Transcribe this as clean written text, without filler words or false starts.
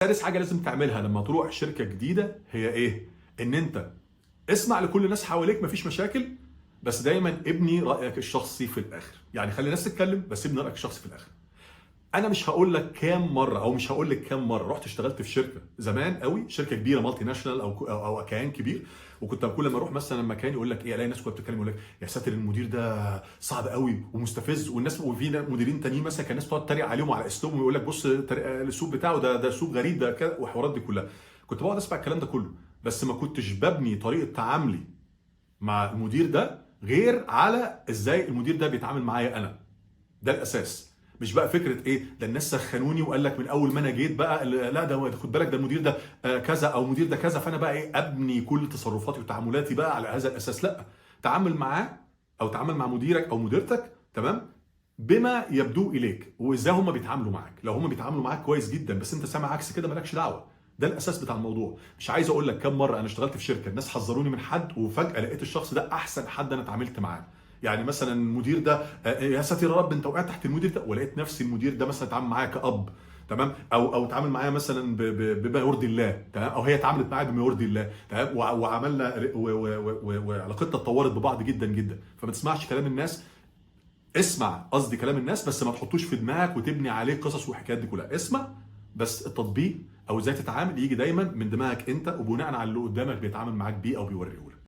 سادس حاجه لازم تعملها لما تروح شركه جديده هي ايه؟ ان انت اسمع لكل الناس حواليك، مفيش مشاكل، بس دايما ابني رايك الشخصي في الاخر. يعني خلي الناس تتكلم بس ابني رايك الشخصي في الاخر. انا مش هقول لك كام مره، او مش هقول لك كام مره رحت اشتغلت في شركه زمان قوي، شركه كبيره مالتي ناشونال او كيان كبير، وكنت كل ما اروح مثلا مكان يقول لك ايه، الاقي الناس كلها بتتكلم يقول لك يا ساتر المدير ده صعب قوي ومستفز، والناس وفي مديرين تانيين مثلا كان الناس بتقعد تتريق عليهم على اسلوبهم ويقول لك بص الاسلوب بتاعه ده اسلوب غريب ده كده، والحوارات دي كلها. كنت بقعد اسمع الكلام ده كله، بس ما كنتش ببني طريقه تعاملي مع المدير ده غير على ازاي المدير ده بيتعامل معايا انا. ده الاساس. مش بقى فكره ايه ده الناس سخنوني وقال لك من اول ما انا جيت بقى لا ده خد بالك ده المدير ده كذا او المدير ده كذا، فانا بقى ايه ابني كل تصرفاتي وتعاملاتي بقى على هذا الاساس. لا، تعامل معاه او تعامل مع مديرك او مديرتك تمام بما يبدو اليك، وازاي هم بيتعاملوا معاك. لو هم بيتعاملوا معاك كويس جدا بس انت سامع عكس كده مالكش دعوه. ده الاساس بتاع الموضوع. مش عايز اقول لك كم مره انا اشتغلت في شركه الناس حذروني من حد وفجاه لقيت الشخص ده احسن حد انا اتعاملت معاه. يعني مثلا المدير ده يا ساتر يا رب انت وقعت تحت المدير ده، ولقيت نفسي المدير ده مثلا اتعامل معايا كأب تمام، او اتعامل معايا مثلا بما يرضي الله تمام، او هي اتعاملت معايا بما يرضي الله تمام، وعملنا وعلاقتنا اتطورت ببعض جدا جدا. فما تسمعش كلام الناس، اسمع قصدي كلام الناس بس ما تحطوش في دماغك وتبني عليه قصص وحكايات دي كلها. اسمع بس التطبيق او ازاي تتعامل يجي دايما من دماغك انت، وبناء على اللي قدامك بيتعامل معاك بيه او بيوريه.